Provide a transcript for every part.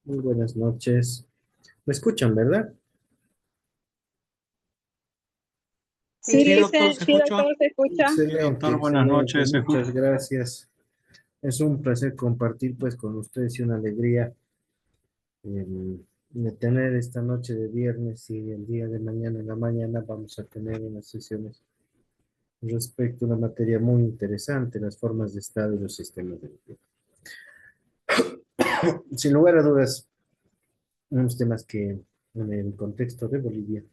Muy buenas noches. ¿Me escuchan, verdad? Sí, Sí, doctor, se sí, escucha. doctor, se escucha. Sí, Excelente, doctor, buenas excelente. noches. Muchas gracias. Es un placer compartir pues con ustedes y una alegría de tener esta noche de viernes y el día de mañana en la mañana vamos a tener unas sesiones respecto a una materia muy interesante, las formas de Estado y los sistemas de gobierno. Sin lugar a dudas, unos temas que en el contexto de Bolivia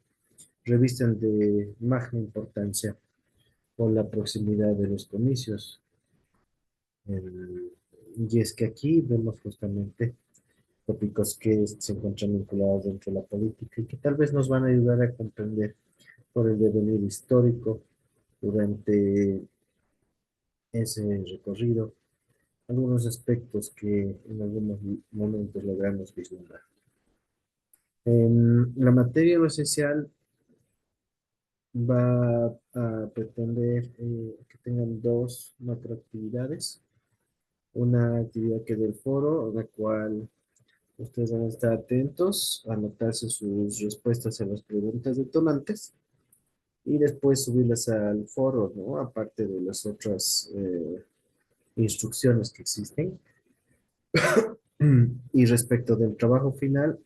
revisten de magna importancia por la proximidad de los comicios. El- y es que aquí vemos justamente tópicos que se encuentran vinculados dentro de la política y que tal vez nos van a ayudar a comprender por el devenir histórico durante ese recorrido algunos aspectos que en algunos momentos logramos vislumbrar. La materia lo esencial va a pretender que tengan dos macroactividades. Una actividad que es del foro, la cual ustedes van a estar atentos, a anotarse sus respuestas a las preguntas detonantes y después subirlas al foro, ¿no? Aparte de las otras instrucciones que existen. Y respecto del trabajo final,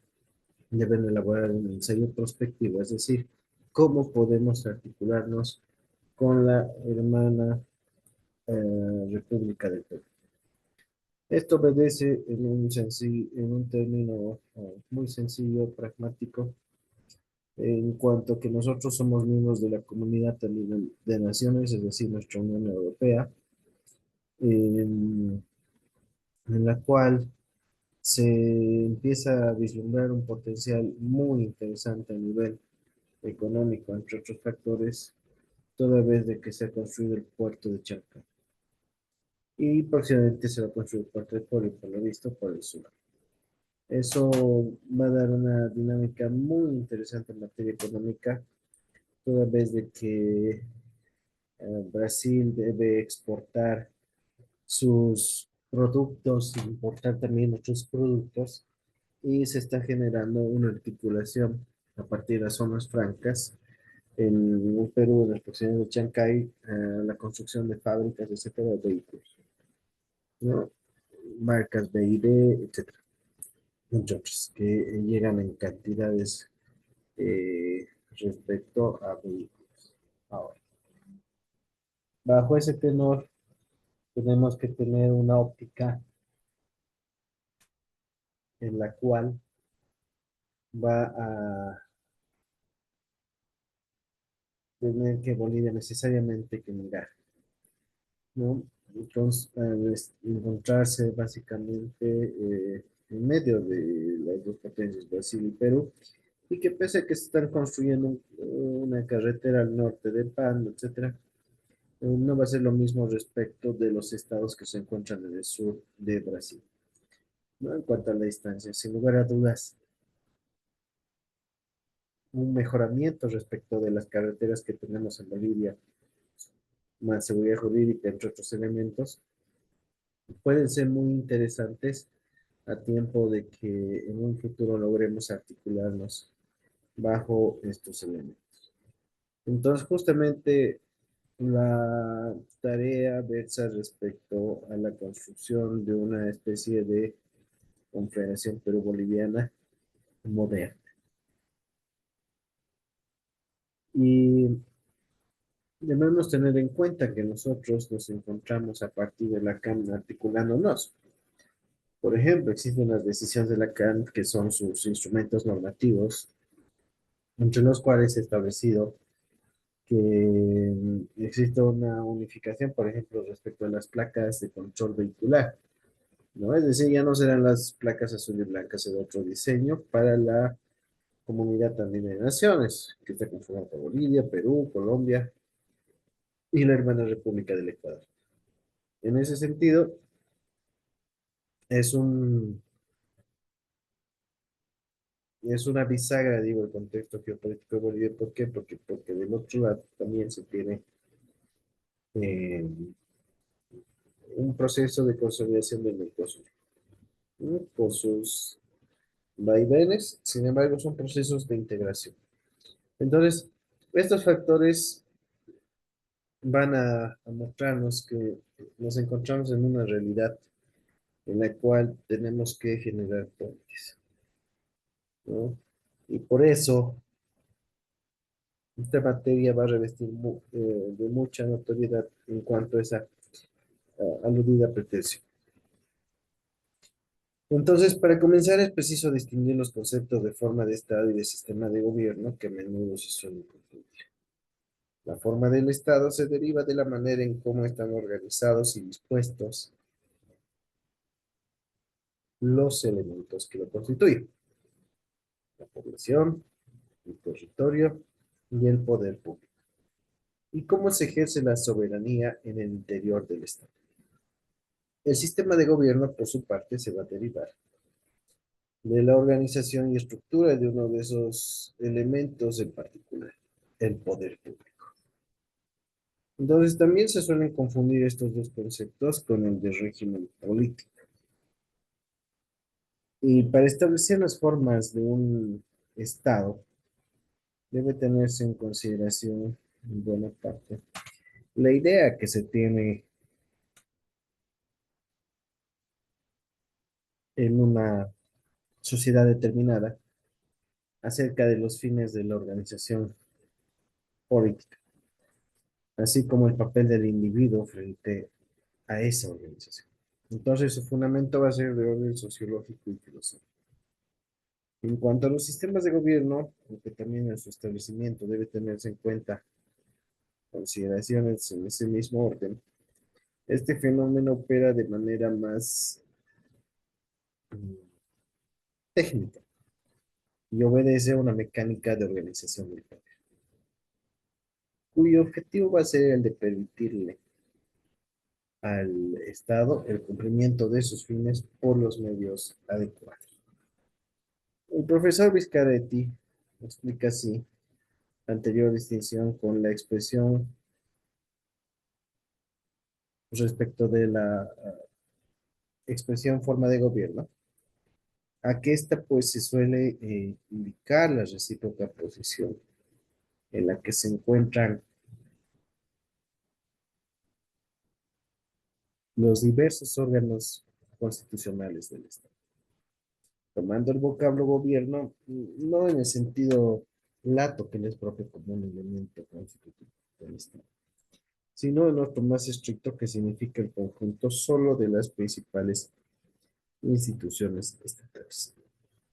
deben elaborar un ensayo prospectivo, es decir, cómo podemos articularnos con la hermana República del Perú. Esto obedece en un término muy sencillo, pragmático, en cuanto a que nosotros somos miembros de la comunidad también de naciones, es decir, nuestra Unión Europea, en la cual se empieza a vislumbrar un potencial muy interesante a nivel económico, entre otros factores, toda vez de que se ha construido el puerto de Chalca. Y próximamente se va a construir el puerto de Poli, por lo visto, por el sur. Eso va a dar una dinámica muy interesante en materia económica, toda vez de que Brasil debe exportar sus productos, importar también otros productos, y se está generando una articulación a partir de las zonas francas en el Perú, en las proximidades de Chancay, la construcción de fábricas, etcétera, de vehículos, ¿no? Marcas BYD, etcétera, entre otros, que llegan en cantidades respecto a vehículos. Ahora, bajo ese tenor, tenemos que tener una óptica en la cual va a tener que Bolivia necesariamente que mirar, ¿no? Entonces, encontrarse básicamente en medio de las dos potencias, Brasil y Perú, y que pese a que se están construyendo una carretera al norte de Pan, etcétera, no va a ser lo mismo respecto de los estados que se encuentran en el sur de Brasil, ¿no? En cuanto a la distancia, sin lugar a dudas, un mejoramiento respecto de las carreteras que tenemos en Bolivia, más seguridad jurídica, entre otros elementos, pueden ser muy interesantes a tiempo de que en un futuro logremos articularnos bajo estos elementos. Entonces, justamente la tarea versa respecto a la construcción de una especie de confederación perú-boliviana moderna. Y debemos tener en cuenta que nosotros nos encontramos a partir de la CAN articulándonos. Por ejemplo, existen las decisiones de la CAN que son sus instrumentos normativos, entre los cuales se ha establecido que existe una unificación, por ejemplo, respecto a las placas de control vehicular, ¿no? Es decir, ya no serán las placas azul y blancas, será otro diseño para la comunidad también de naciones, que está conformada por Bolivia, Perú, Colombia y la hermana República del Ecuador. En ese sentido, es un, es una bisagra, digo, el contexto geopolítico de Bolivia. ¿Por qué? Porque del otro lado también se tiene eh, un proceso de consolidación del Mercosur, ¿no? Por sus vaivenes, sin embargo, son procesos de integración. Entonces, estos factores van a mostrarnos que nos encontramos en una realidad en la cual tenemos que generar puentes, ¿no? Y por eso esta materia va a revestir de mucha notoriedad en cuanto a esa aludida pretensión. Entonces, para comenzar, es preciso distinguir los conceptos de forma de Estado y de sistema de gobierno que a menudo se suelen confundir. La forma del Estado se deriva de la manera en cómo están organizados y dispuestos los elementos que lo constituyen: la población, el territorio y el poder público, y cómo se ejerce la soberanía en el interior del Estado. El sistema de gobierno, por su parte, se va a derivar de la organización y estructura de uno de esos elementos en particular, el poder público. Entonces, también se suelen confundir estos dos conceptos con el de régimen político. Y para establecer las formas de un Estado, debe tenerse en consideración, en buena parte, la idea que se tiene en una sociedad determinada acerca de los fines de la organización política, así como el papel del individuo frente a esa organización. Entonces, su fundamento va a ser de orden sociológico y filosófico. En cuanto a los sistemas de gobierno, aunque también en su establecimiento debe tenerse en cuenta consideraciones en ese mismo orden, este fenómeno opera de manera más mm, técnica y obedece a una mecánica de organización del poder, cuyo objetivo va a ser el de permitirle al Estado el cumplimiento de sus fines por los medios adecuados. El profesor Viscaretti explica así la anterior distinción con la expresión respecto de la expresión forma de gobierno, a que esta pues se suele indicar la recíproca posición en la que se encuentran los diversos órganos constitucionales del Estado. Tomando el vocablo gobierno, no en el sentido lato que les propio como un elemento constitutivo del Estado, sino en otro más estricto que significa el conjunto solo de las principales instituciones estatales.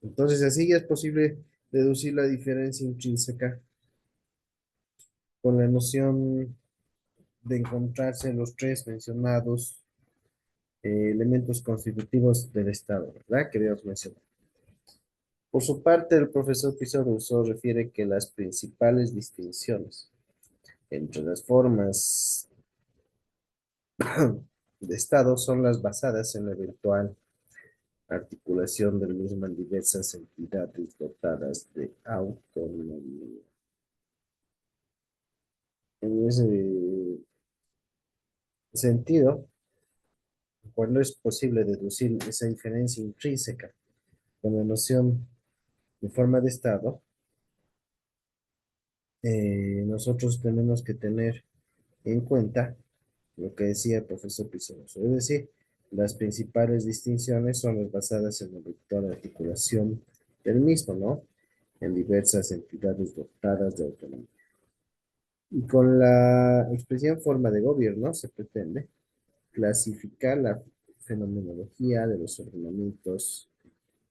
Entonces, así ya es posible deducir la diferencia intrínseca con la noción de encontrarse en los tres mencionados elementos constitutivos del Estado, ¿verdad? Que habíamos mencionado. Por su parte, el profesor Pizarro Rousseau refiere que las principales distinciones entre las formas de Estado son las basadas en la eventual articulación del mismo en diversas entidades dotadas de autonomía. En ese sentido, cuando es posible deducir esa diferencia intrínseca con la noción de forma de Estado, nosotros tenemos que tener en cuenta lo que decía el profesor Pizarro. Es decir, las principales distinciones son las basadas en la virtual articulación del mismo, ¿no? En diversas entidades dotadas de autonomía. Y con la expresión forma de gobierno se pretende clasificar la fenomenología de los ordenamientos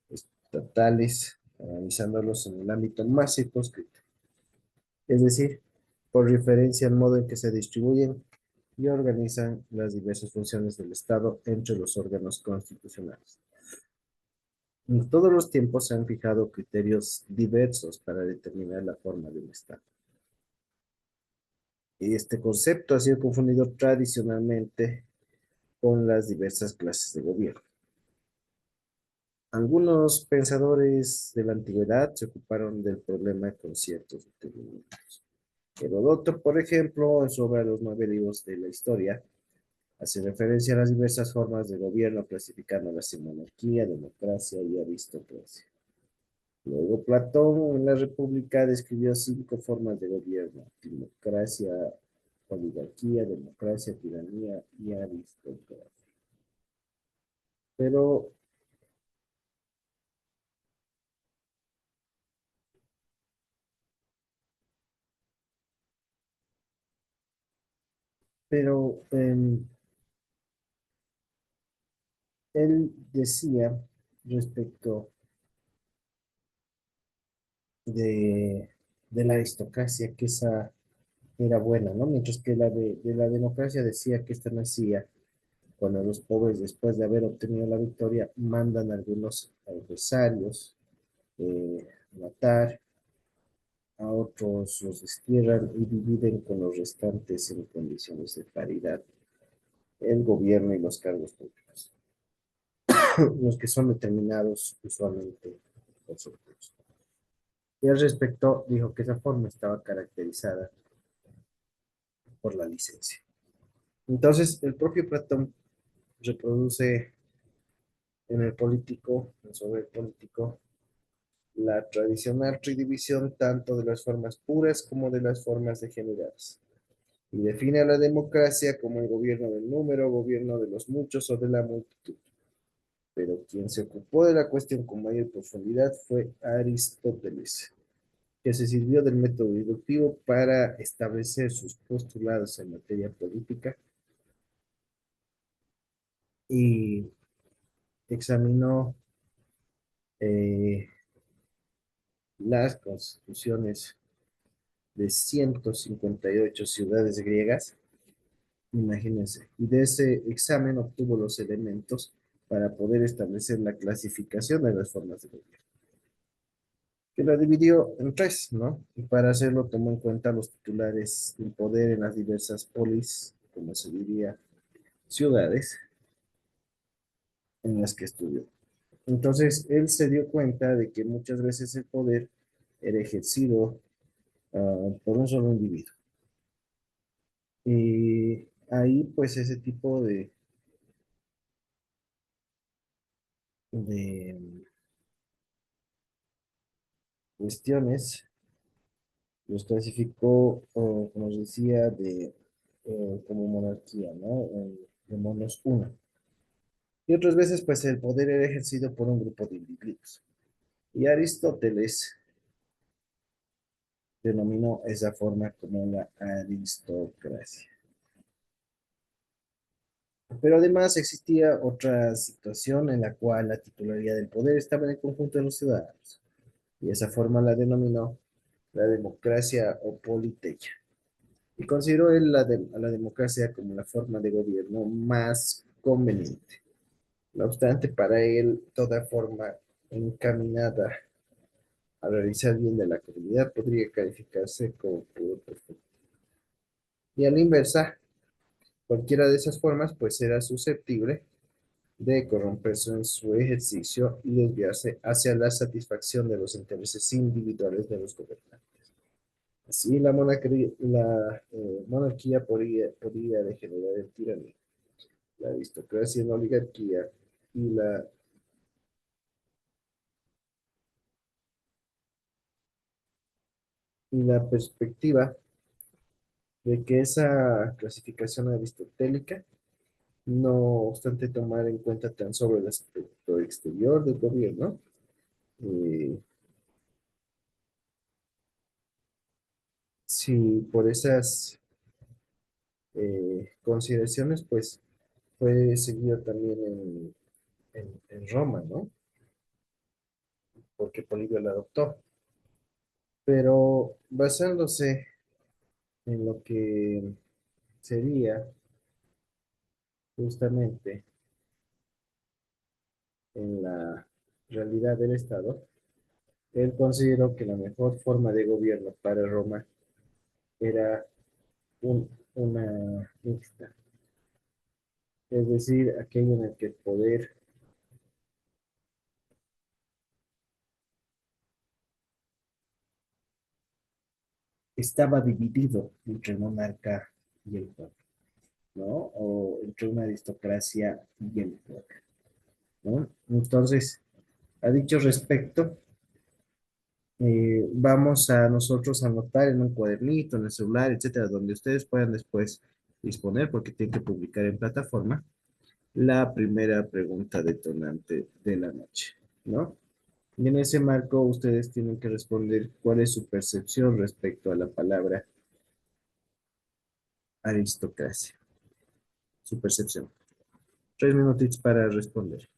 estatales, analizándolos en el ámbito más circunscrito, es decir, por referencia al modo en que se distribuyen y organizan las diversas funciones del Estado entre los órganos constitucionales. En todos los tiempos se han fijado criterios diversos para determinar la forma del Estado. Y este concepto ha sido confundido tradicionalmente con las diversas clases de gobierno. Algunos pensadores de la antigüedad se ocuparon del problema con ciertos determinantes. Heródoto, por ejemplo, en su obra Los 9 libros de la historia, hace referencia a las diversas formas de gobierno, clasificándolas en monarquía, democracia y aristocracia. Luego Platón en la República describió 5 formas de gobierno: democracia, oligarquía, democracia, tiranía y aristocracia. Pero, pero él decía respecto de, de la aristocracia que esa era buena, ¿no? Mientras que de la democracia decía que esta nacía cuando los pobres, después de haber obtenido la victoria, mandan a algunos adversarios matar, a otros los destierran y dividen con los restantes en condiciones de paridad el gobierno y los cargos públicos, los que son determinados usualmente por sorteos. Y al respecto dijo que esa forma estaba caracterizada por la licencia. Entonces, el propio Platón reproduce en el político, sobre el político, la tradicional tridivisión tanto de las formas puras como de las formas degeneradas, y define a la democracia como el gobierno del número, gobierno de los muchos o de la multitud. Pero quien se ocupó de la cuestión con mayor profundidad fue Aristóteles, que se sirvió del método deductivo para establecer sus postulados en materia política y examinó eh, las constituciones de 158 ciudades griegas, imagínense, y de ese examen obtuvo los elementos para poder establecer la clasificación de las formas de gobierno, que la dividió en tres, ¿no? Y para hacerlo tomó en cuenta los titulares del poder en las diversas polis, como se diría, ciudades en las que estudió. Entonces, él se dio cuenta de que muchas veces el poder era ejercido por un solo individuo. Y ahí, pues, ese tipo de cuestiones los clasificó, como les decía, como monarquía, ¿no? De monos uno. Y otras veces, pues, el poder era ejercido por un grupo de individuos. Y Aristóteles denominó esa forma como la aristocracia. Pero además existía otra situación en la cual la titularidad del poder estaba en el conjunto de los ciudadanos. Y esa forma la denominó la democracia o politeia. Y consideró él a la democracia como la forma de gobierno más conveniente. No obstante, para él, toda forma encaminada a realizar bien de la comunidad podría calificarse como puro perfecto. Y a la inversa, cualquiera de esas formas pues era susceptible de corromperse en su ejercicio y desviarse hacia la satisfacción de los intereses individuales de los gobernantes. Así la monarquía podría degenerar en tiranía, la aristocracia en oligarquía y la perspectiva de que esa clasificación aristotélica, no obstante tomar en cuenta tan solo el aspecto exterior del gobierno, eh, si por esas consideraciones, pues fue seguido también en Roma, ¿no? Porque Polibio la adoptó. Pero basándose en lo que sería justamente en la realidad del Estado, él consideró que la mejor forma de gobierno para Roma era una mixta, es decir, aquello en el que el poder estaba dividido entre el monarca y el pueblo, ¿no? O entre una aristocracia y el pueblo, ¿no? Entonces, a dicho respecto, Vamos a nosotros anotar en un cuadernito, en el celular, etcétera, donde ustedes puedan después disponer, porque tienen que publicar en plataforma, la primera pregunta detonante de la noche, ¿no? Y en ese marco ustedes tienen que responder cuál es su percepción respecto a la palabra aristocracia, su percepción. 3 minutitos para responder.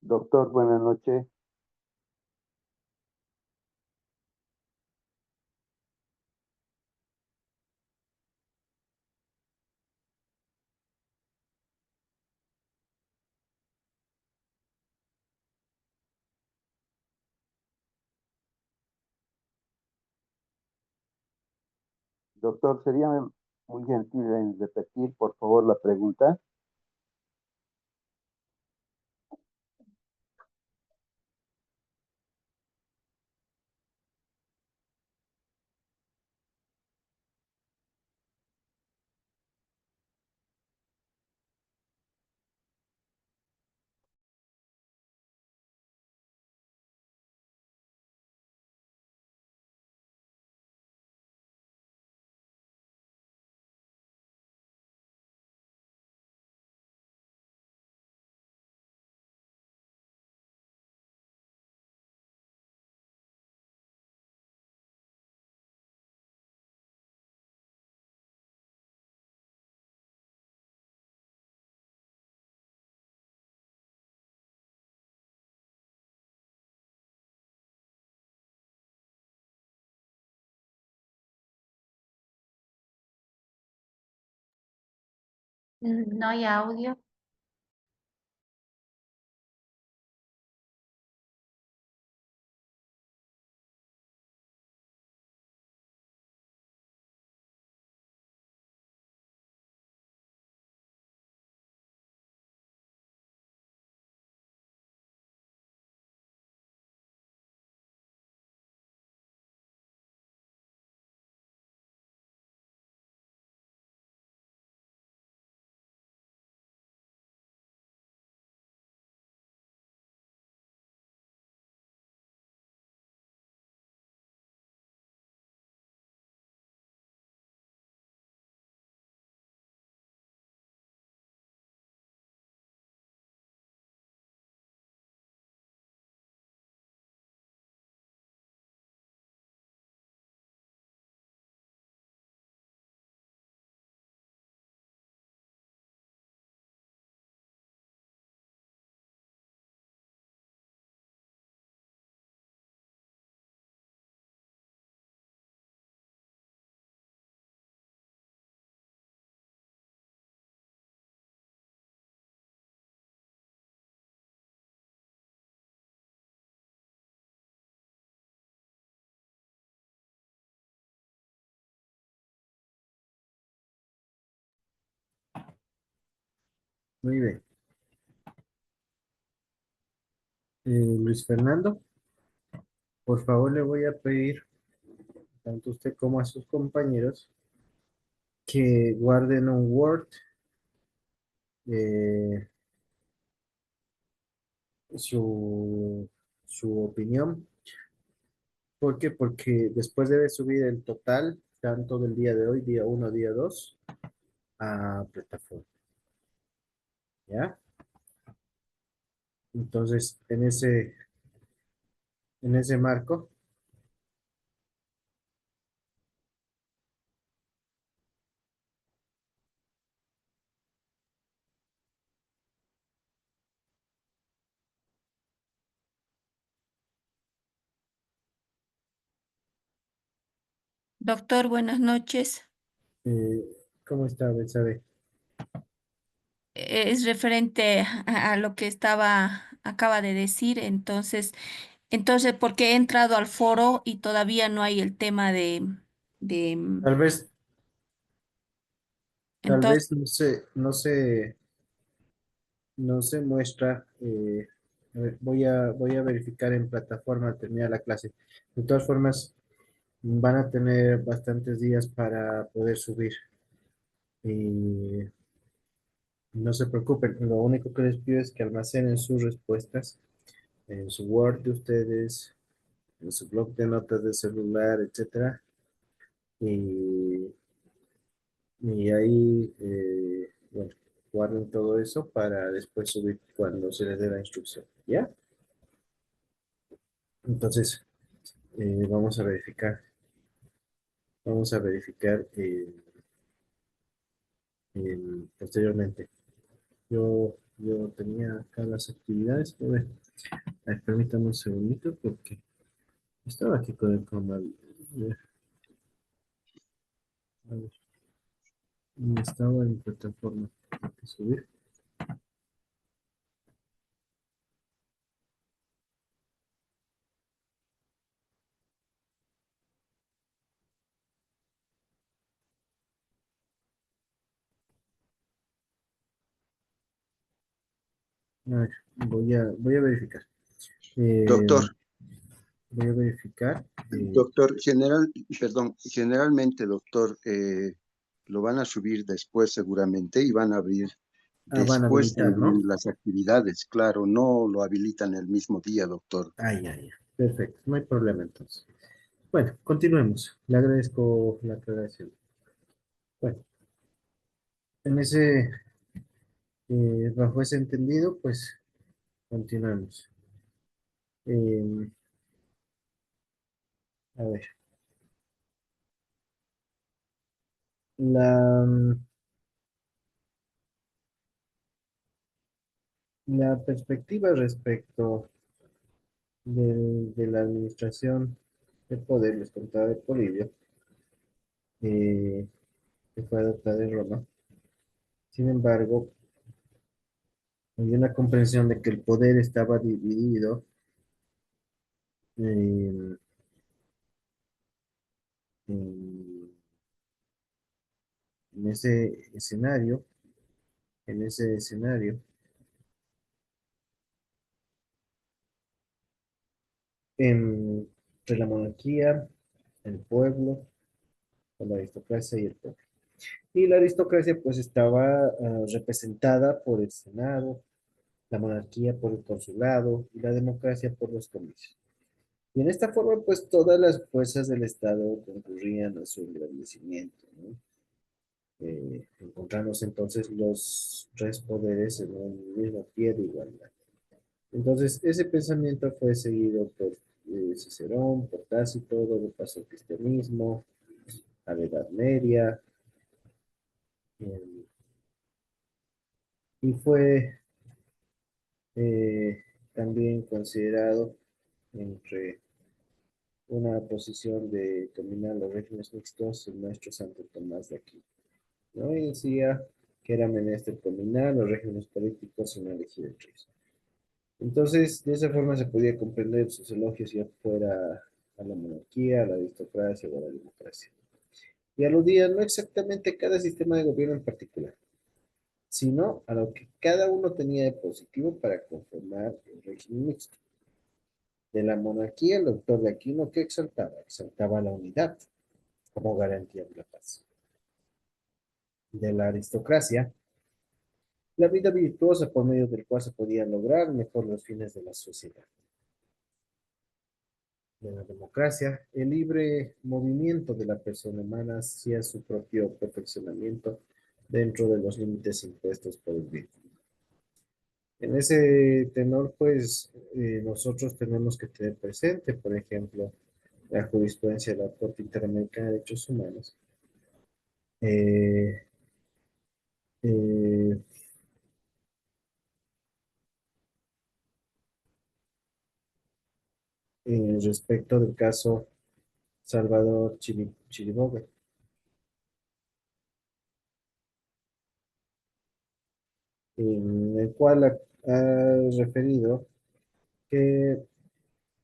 Doctor, buenas noches. Doctor, sería muy gentil en repetir, por favor, la pregunta. No hay audio. Muy bien. Luis Fernando, por favor le voy a pedir, tanto a usted como a sus compañeros, que guarden un Word eh, su, su opinión. ¿Por qué? Porque después debe subir el total, tanto del día de hoy, día uno, día 2, a plataforma. ¿Ya? Entonces, en ese marco, Doctor, buenas noches. eh, ¿cómo está, Betsabe? Es referente a lo que acaba de decir, entonces, porque he entrado al foro y todavía no hay el tema de, Tal vez, tal entonces, vez no se muestra. A ver, voy a verificar en plataforma al terminar la clase. De todas formas, van a tener bastantes días para poder subir. Y no se preocupen, lo único que les pido es que almacenen sus respuestas en su Word de ustedes, en su blog de notas de celular, etcétera. Y, y ahí, bueno, guarden todo eso para después subir cuando se les dé la instrucción. ¿Ya? Entonces, vamos a verificar. Vamos a verificar posteriormente. Yo tenía acá las actividades. A ver, permítame un segundito porque estaba aquí con el comal. A ver, no estaba en plataforma. Hay que subir. A ver, voy a verificar. Eh, Doctor, voy a verificar. doctor, generalmente, doctor, lo van a subir después seguramente y van a abrir Van a después habilitar, ¿no? también las actividades. Claro, no lo habilitan el mismo día, doctor. Ya. Perfecto, no hay problema entonces. Bueno, continuemos. Le agradezco la aclaración. Bueno, en bajo ese entendido, pues continuemos. Eh, a ver, la, la perspectiva respecto de la administración de poder, les contaba de Polibio, eh, que fue adoptada en Roma. Sin embargo, hay una comprensión de que el poder estaba dividido en, en- en ese escenario, en ese escenario, entre la monarquía, el pueblo, o la aristocracia y el pueblo. Y la aristocracia pues estaba representada por el Senado, la monarquía por el consulado y la democracia por los comicios. Y en esta forma pues todas las fuerzas del Estado concurrían a su engrandecimiento, ¿no? Encontramos entonces los tres poderes en un mismo pie de igualdad. Entonces, ese pensamiento fue seguido por Cicerón, por Tácito, luego pasó al cristianismo, a la Edad Media, eh, y fue eh, también considerado entre una posición de dominar los regímenes mixtos el maestro Santo Tomás de Aquino, ¿no? Y decía que era menester dominar los regímenes políticos y no elegir entre ellos. Entonces, de esa forma se podía comprender sus elogios ya fuera a la monarquía, a la aristocracia o a la democracia. Y aludía no exactamente a cada sistema de gobierno en particular, sino a lo que cada uno tenía de positivo para conformar el régimen mixto. De la monarquía, el doctor de Aquino, ¿qué exaltaba? Exaltaba la unidad como garantía de la paz. De la aristocracia, la vida virtuosa por medio del cual se podían lograr mejor los fines de la sociedad. De la democracia, el libre movimiento de la persona humana hacia su propio perfeccionamiento dentro de los límites impuestos por el bien. En ese tenor, pues, nosotros tenemos que tener presente, por ejemplo, la jurisprudencia de la Corte Interamericana de Derechos Humanos, eh, eh, respecto del caso Salvador Chiriboga, en el cual ha referido que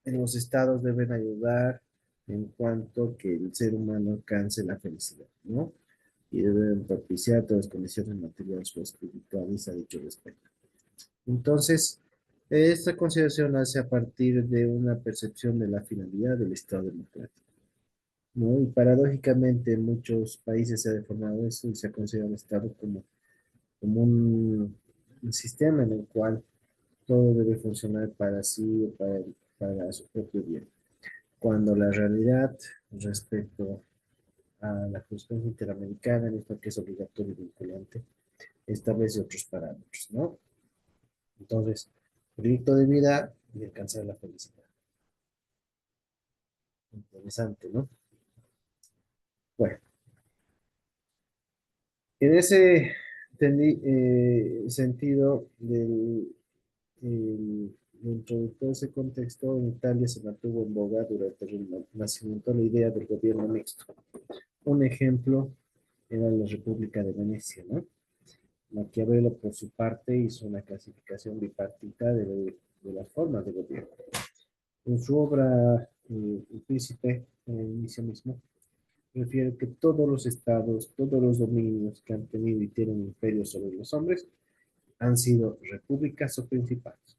los estados deben ayudar en cuanto que el ser humano alcance la felicidad, ¿no? Y deben propiciar todas las condiciones materiales o espirituales a dicho respecto. Entonces, esta consideración hace a partir de una percepción de la finalidad del Estado democrático, ¿no? Y paradójicamente en muchos países se ha deformado eso y se ha considerado el Estado como un sistema en el cual todo debe funcionar para sí o para su propio bien. Cuando la realidad respecto a la jurisprudencia interamericana, en esto que es obligatorio y vinculante, establece otros parámetros, ¿no? Entonces, proyecto de vida y alcanzar la felicidad. Interesante, ¿no? Bueno, en ese sentido, dentro de todo ese contexto, en Italia se mantuvo en boga durante el nacimiento la idea del gobierno mixto. Un ejemplo era la República de Venecia, ¿no? Maquiavelo, por su parte, hizo una clasificación bipartita de las formas de gobierno. En su obra, El Príncipe, en el inicio mismo, refiere que todos los estados, todos los dominios que han tenido y tienen imperios sobre los hombres han sido repúblicas o principados.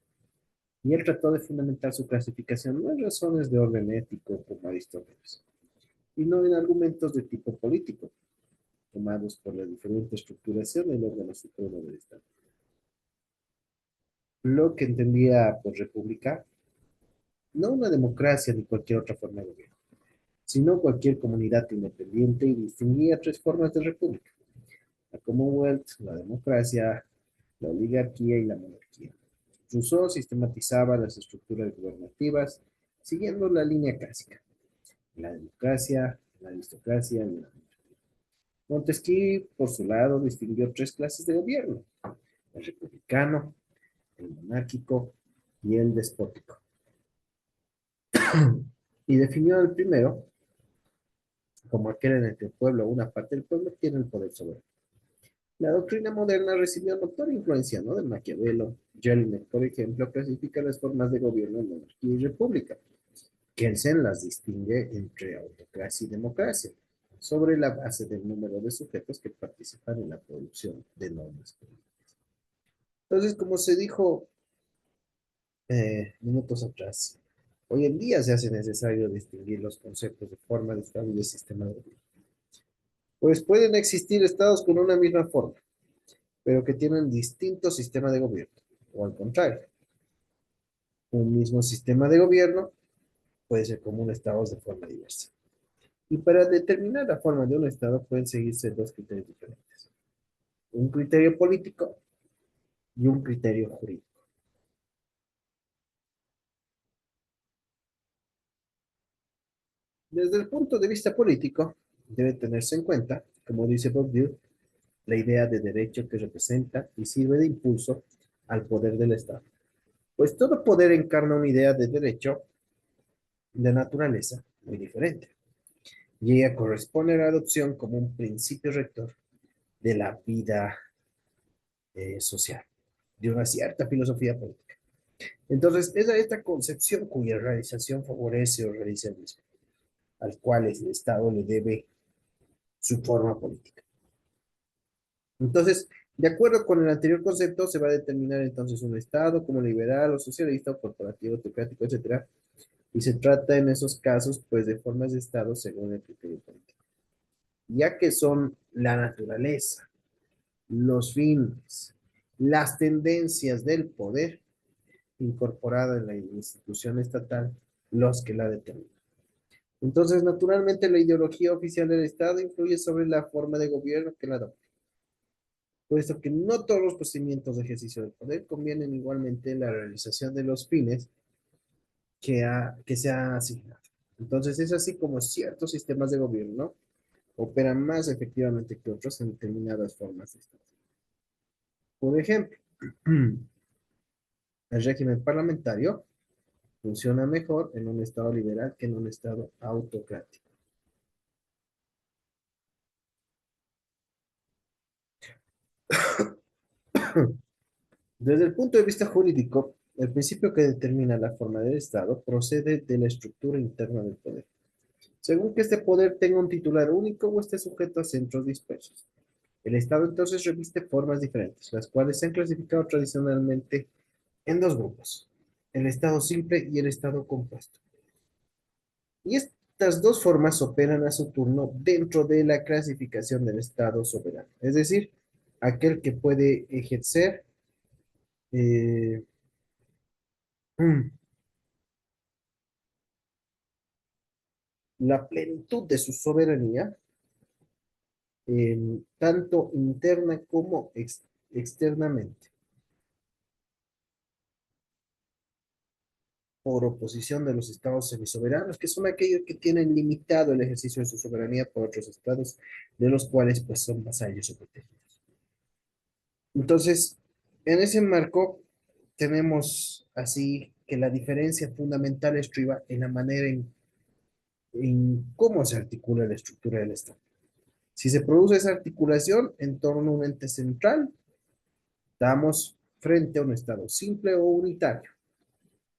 Y él trató de fundamentar su clasificación no en razones de orden ético como Aristóteles, sino en argumentos de tipo político, tomados por la diferente estructuración del órgano supremo del Estado. Lo que entendía por república, no una democracia ni cualquier otra forma de gobierno, sino cualquier comunidad independiente y distinguía tres formas de república: la Commonwealth, la democracia, la oligarquía y la monarquía. Rousseau sistematizaba las estructuras gubernativas siguiendo la línea clásica: la democracia, la aristocracia y la monarquía. Montesquieu, por su lado, distinguió tres clases de gobierno: el republicano, el monárquico y el despótico. Y definió el primero como aquel en el que el pueblo o una parte del pueblo tiene el poder soberano. La doctrina moderna recibió notoria influencia, ¿no?, de Maquiavelo. Jelinek, por ejemplo, clasifica las formas de gobierno en monarquía y república. Kelsen las distingue entre autocracia y democracia, sobre la base del número de sujetos que participan en la producción de normas políticas. Entonces, como se dijo minutos atrás, hoy en día se hace necesario distinguir los conceptos de forma de Estado y de sistema de gobierno. Pues pueden existir estados con una misma forma, pero que tienen distintos sistemas de gobierno, o al contrario, un mismo sistema de gobierno puede ser común a estados de forma diversa. Y para determinar la forma de un estado pueden seguirse dos criterios diferentes: un criterio político y un criterio jurídico. Desde el punto de vista político, debe tenerse en cuenta, como dice Bourdieu, la idea de derecho que representa y sirve de impulso al poder del Estado. Pues todo poder encarna una idea de derecho de naturaleza muy diferente, y ella corresponde a la adopción como un principio rector de la vida social, de una cierta filosofía política. Entonces, es esta concepción cuya realización favorece o realiza el mismo, al cual el Estado le debe su forma política. Entonces, De acuerdo con el anterior concepto, se va a determinar entonces un Estado como liberal o socialista o corporativo, autocrático, etcétera, y se trata en esos casos, pues, de formas de Estado según el criterio político, ya que son la naturaleza, los fines, las tendencias del poder incorporado en la institución estatal los que la determinan. Entonces, naturalmente, la ideología oficial del Estado influye sobre la forma de gobierno que la adopta, puesto que no todos los procedimientos de ejercicio del poder convienen igualmente en la realización de los fines que se han asignado. Entonces, es así como ciertos sistemas de gobierno operan más efectivamente que otros en determinadas formas de Estado. Por ejemplo, el régimen parlamentario funciona mejor en un Estado liberal que en un Estado autocrático. Desde el punto de vista jurídico, el principio que determina la forma del Estado procede de la estructura interna del poder, según que este poder tenga un titular único o esté sujeto a centros dispersos. El Estado entonces reviste formas diferentes, las cuales se han clasificado tradicionalmente en dos grupos, el Estado simple y el Estado compuesto. Y estas dos formas operan a su turno dentro de la clasificación del Estado soberano, es decir, aquel que puede ejercer eh, la plenitud de su soberanía, tanto interna como externamente, por oposición de los estados semisoberanos, que son aquellos que tienen limitado el ejercicio de su soberanía por otros estados, de los cuales pues son vasallos o protegidos. Entonces, en ese marco, tenemos así que la diferencia fundamental estriba en la manera en cómo se articula la estructura del Estado. Si se produce esa articulación en torno a un ente central, estamos frente a un Estado simple o unitario.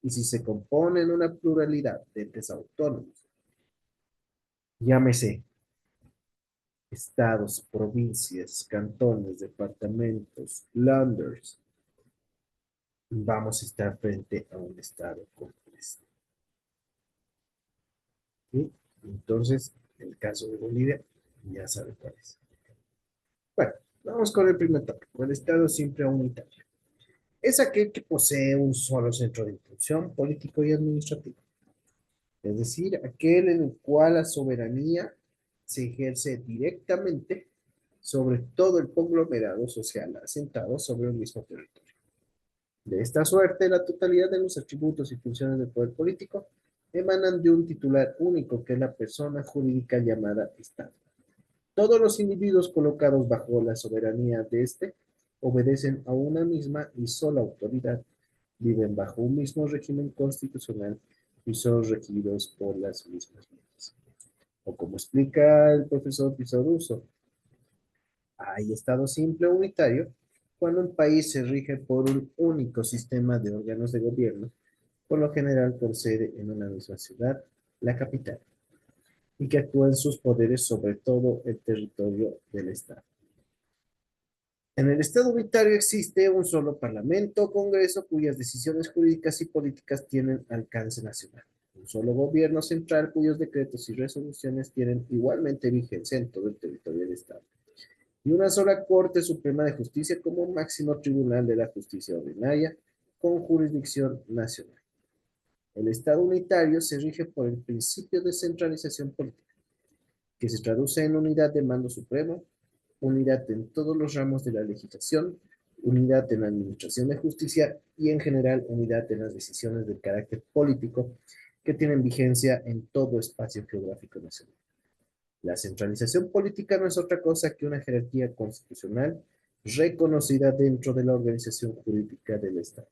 Y si se compone en una pluralidad de entes autónomos, llámese estados, provincias, cantones, departamentos, landers, vamos a estar frente a un Estado compuesto. ¿Sí? Entonces, en el caso de Bolivia, ya sabe cuál es. Bueno, vamos con el primer tópico, el Estado simple o unitario. Es aquel que posee un solo centro de impulsión político y administrativo, es decir, aquel en el cual la soberanía se ejerce directamente sobre todo el conglomerado social asentado sobre un mismo territorio. De esta suerte, la totalidad de los atributos y funciones del poder político emanan de un titular único que es la persona jurídica llamada Estado. Todos los individuos colocados bajo la soberanía de este obedecen a una misma y sola autoridad, viven bajo un mismo régimen constitucional y son regidos por las mismas leyes. O como explica el profesor Pizarro, hay Estado simple o unitario cuando un país se rige por un único sistema de órganos de gobierno, por lo general por sede en una misma ciudad, la capital, y que actúan sus poderes sobre todo el territorio del Estado. En el Estado unitario existe un solo Parlamento o Congreso cuyas decisiones jurídicas y políticas tienen alcance nacional. Un solo gobierno central cuyos decretos y resoluciones tienen igualmente vigencia en todo el territorio del Estado. Y una sola Corte Suprema de Justicia como máximo tribunal de la justicia ordinaria con jurisdicción nacional. El Estado unitario se rige por el principio de centralización política, que se traduce en unidad de mando supremo, unidad en todos los ramos de la legislación, unidad en la administración de justicia y en general unidad en las decisiones de carácter político que tienen vigencia en todo espacio geográfico nacional. La centralización política no es otra cosa que una jerarquía constitucional reconocida dentro de la organización jurídica del Estado.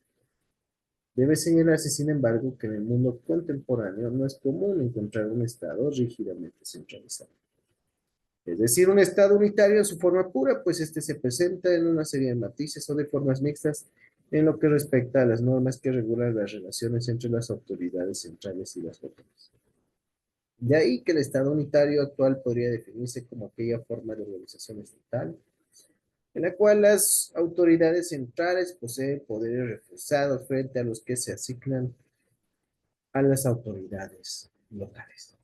Debe señalarse, sin embargo, que en el mundo contemporáneo no es común encontrar un Estado rígidamente centralizado. Es decir, un Estado unitario en su forma pura, pues este se presenta en una serie de matices o de formas mixtas en lo que respecta a las normas que regulan las relaciones entre las autoridades centrales y las locales. De ahí que el Estado unitario actual podría definirse como aquella forma de organización estatal en la cual las autoridades centrales poseen poderes reforzados frente a los que se asignan a las autoridades locales.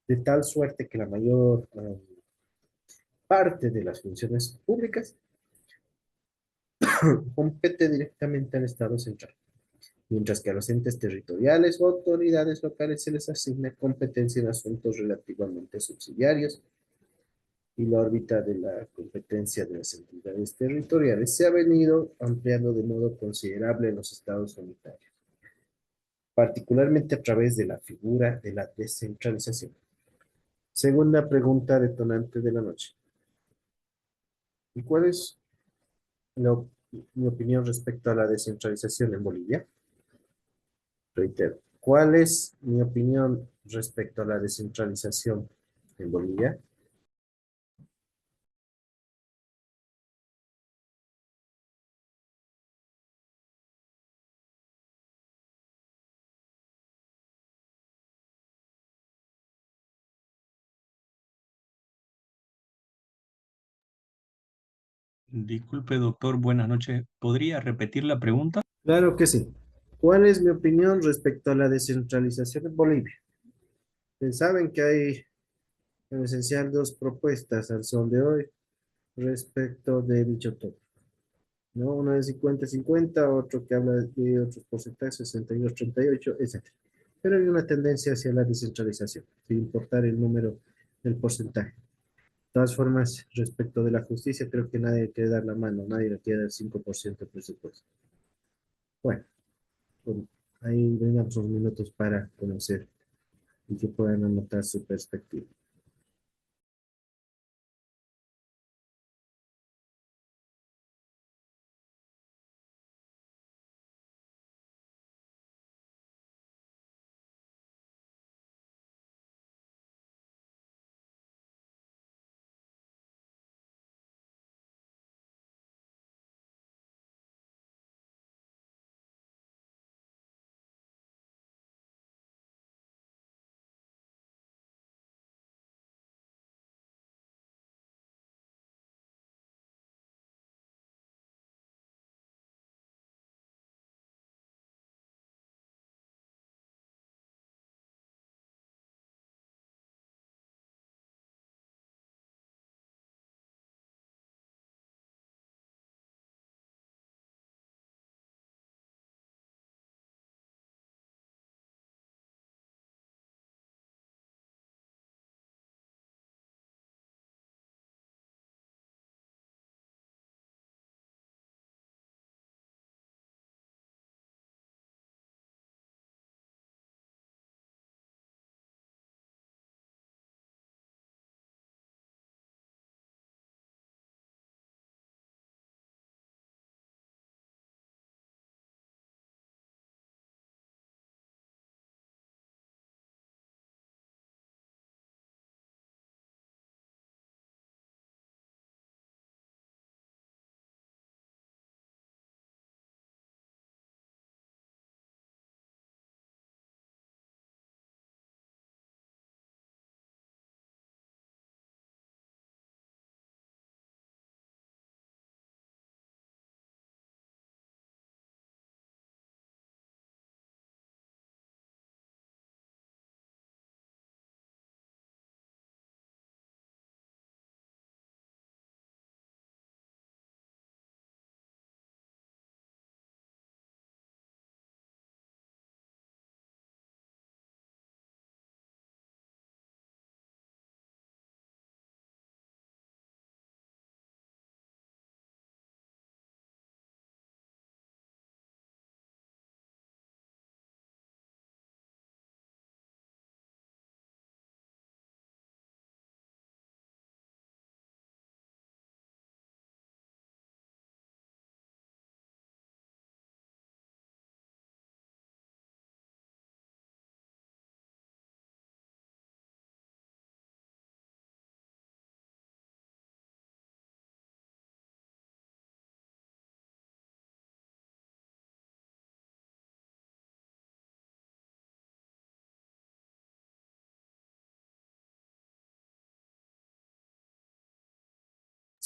De tal suerte que la mayor parte de las funciones públicas compete directamente al Estado central, mientras que a los entes territoriales o autoridades locales se les asigna competencia en asuntos relativamente subsidiarios y la órbita de la competencia de las entidades territoriales se ha venido ampliando de modo considerable en los estados unitarios, particularmente a través de la figura de la descentralización. Segunda pregunta detonante de la noche. ¿Y cuál es la mi opinión respecto a la descentralización en Bolivia? Reitero, ¿cuál es mi opinión respecto a la descentralización en Bolivia? Disculpe, doctor, buenas noches. ¿Podría repetir la pregunta? Claro que sí. ¿Cuál es mi opinión respecto a la descentralización en Bolivia? Saben que hay en esencial dos propuestas al son de hoy respecto de dicho tópico, ¿no? Uno es 50-50, otro que habla de otros porcentajes, 62-38, etc. Pero hay una tendencia hacia la descentralización, sin importar el número del porcentaje. De todas formas, respecto de la justicia, creo que nadie quiere dar la mano, nadie le quiere dar 5% del presupuesto. Bueno, pues, ahí brindamos unos minutos para conocer y que puedan anotar su perspectiva.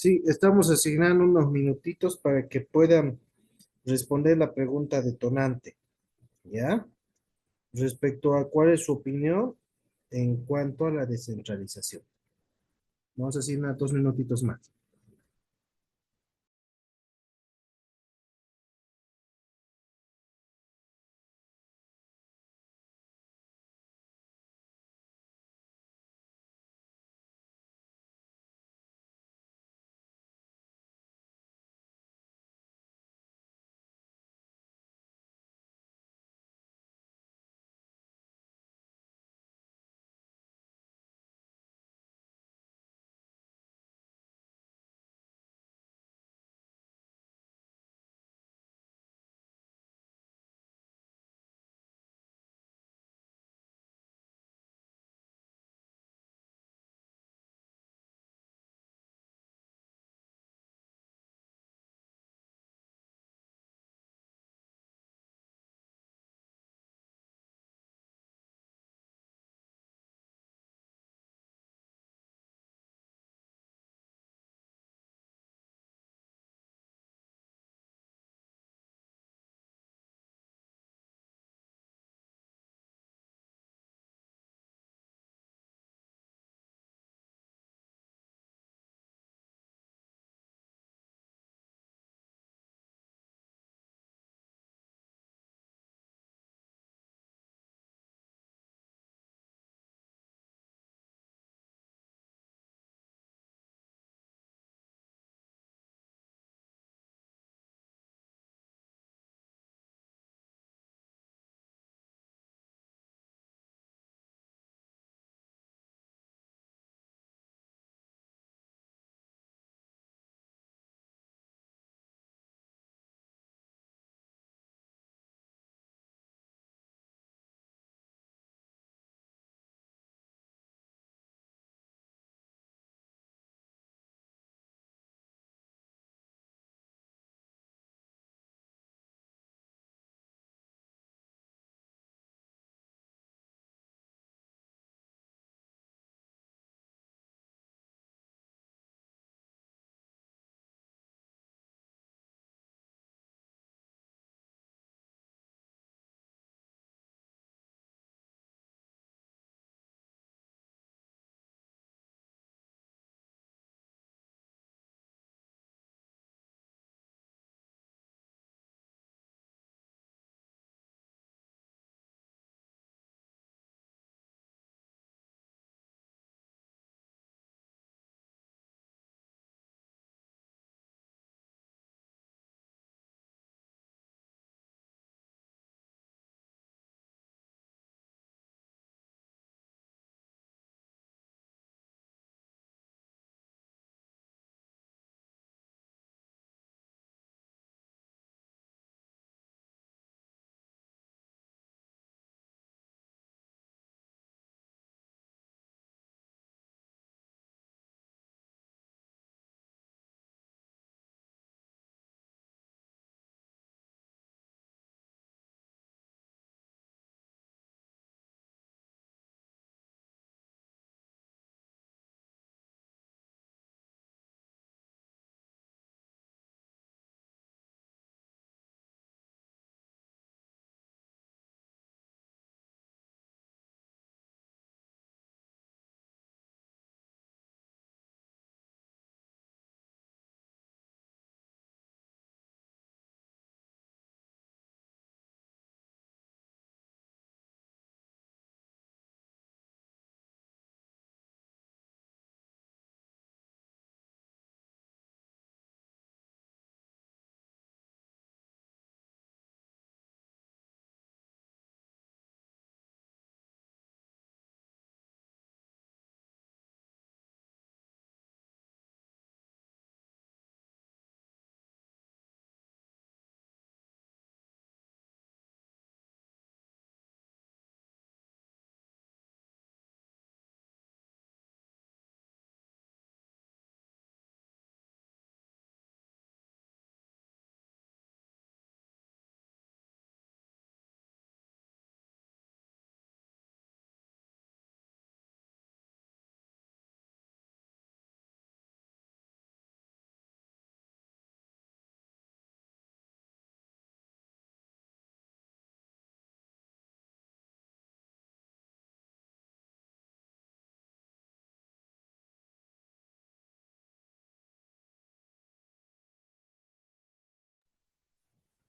Sí, estamos asignando unos minutitos para que puedan responder la pregunta detonante, ¿ya? Respecto a cuál es su opinión en cuanto a la descentralización. Vamos a asignar 2 minutitos más.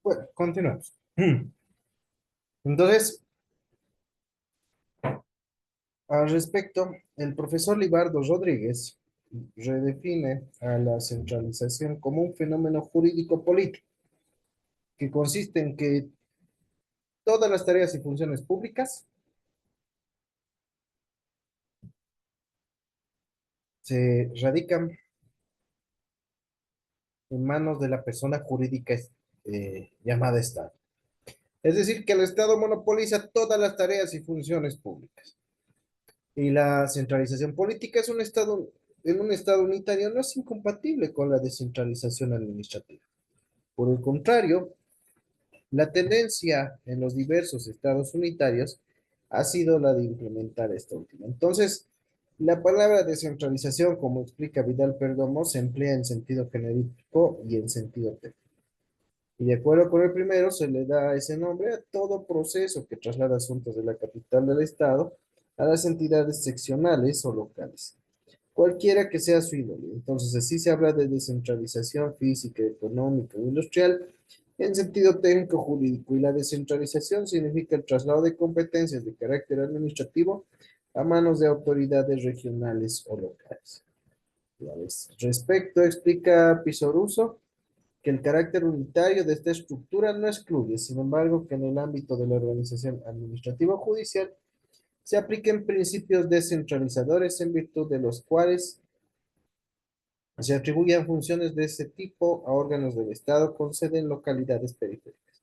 Bueno, continuamos. Entonces, al respecto, el profesor Libardo Rodríguez redefine a la centralización como un fenómeno jurídico político que consiste en que todas las tareas y funciones públicas se radican en manos de la persona jurídica llamada Estado. Es decir, que el Estado monopoliza todas las tareas y funciones públicas. Y la centralización política es en un Estado unitario no es incompatible con la descentralización administrativa. Por el contrario, la tendencia en los diversos estados unitarios ha sido la de implementar esta última. Entonces, la palabra descentralización, como explica Vidal Perdomo, se emplea en sentido genérico y en sentido técnico. Y de acuerdo con el primero, se le da ese nombre a todo proceso que traslada asuntos de la capital del estado a las entidades seccionales o locales, cualquiera que sea su índole. Entonces, así se habla de descentralización física, económica o industrial en sentido técnico jurídico, y la descentralización significa el traslado de competencias de carácter administrativo a manos de autoridades regionales o locales. Respecto, explica Pisoruso que el carácter unitario de esta estructura no excluye, sin embargo, que en el ámbito de la organización administrativa judicial se apliquen principios descentralizadores en virtud de los cuales se atribuyen funciones de ese tipo a órganos del Estado con sede en localidades periféricas.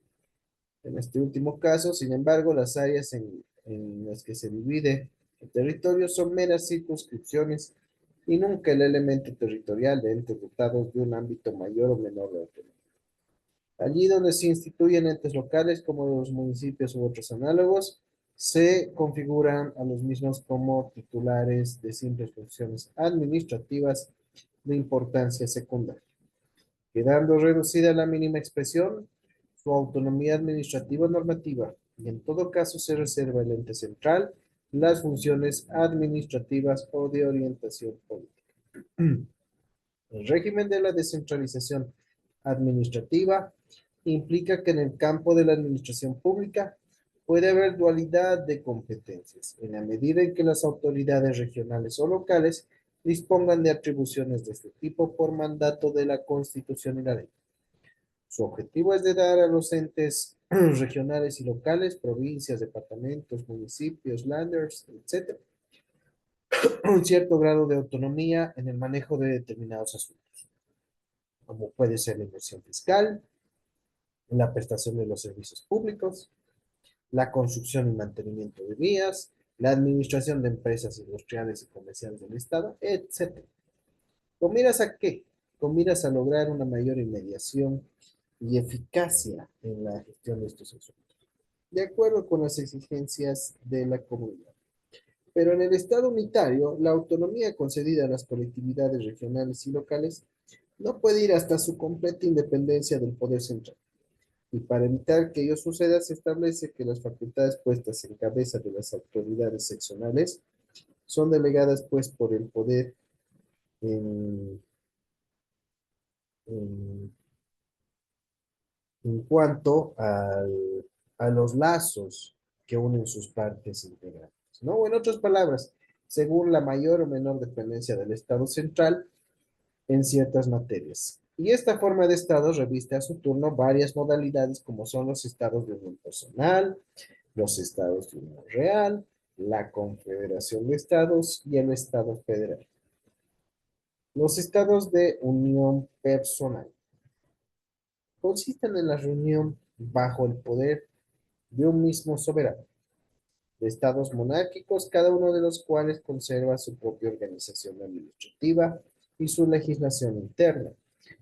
En este último caso, sin embargo, las áreas en las que se divide el territorio son meras circunscripciones y nunca el elemento territorial de entes dotados de un ámbito mayor o menor de autonomía. Allí donde se instituyen entes locales como los municipios u otros análogos, se configuran a los mismos como titulares de simples funciones administrativas de importancia secundaria, quedando reducida a la mínima expresión su autonomía administrativa normativa, y en todo caso se reserva el ente central las funciones administrativas o de orientación política. El régimen de la descentralización administrativa implica que en el campo de la administración pública puede haber dualidad de competencias, en la medida en que las autoridades regionales o locales dispongan de atribuciones de este tipo por mandato de la Constitución y la ley. Su objetivo es de dar a los entes regionales y locales, provincias, departamentos, municipios, landers, etc., un cierto grado de autonomía en el manejo de determinados asuntos, como puede ser la inversión fiscal, la prestación de los servicios públicos, la construcción y mantenimiento de vías, la administración de empresas industriales y comerciales del Estado, etc. ¿Con miras a qué? Con miras a lograr una mayor inmediación y eficacia en la gestión de estos asuntos, de acuerdo con las exigencias de la comunidad. Pero en el Estado unitario, la autonomía concedida a las colectividades regionales y locales no puede ir hasta su completa independencia del poder central. Y para evitar que ello suceda, se establece que las facultades puestas en cabeza de las autoridades seccionales son delegadas pues por el poder en, en- en cuanto a los lazos que unen sus partes integrantes, ¿no? O en otras palabras, según la mayor o menor dependencia del Estado central en ciertas materias. Y esta forma de Estado reviste a su turno varias modalidades como son los estados de unión personal, los estados de unión real, la confederación de estados y el estado federal. Los estados de unión personal consisten en la reunión bajo el poder de un mismo soberano, de estados monárquicos, cada uno de los cuales conserva su propia organización administrativa y su legislación interna.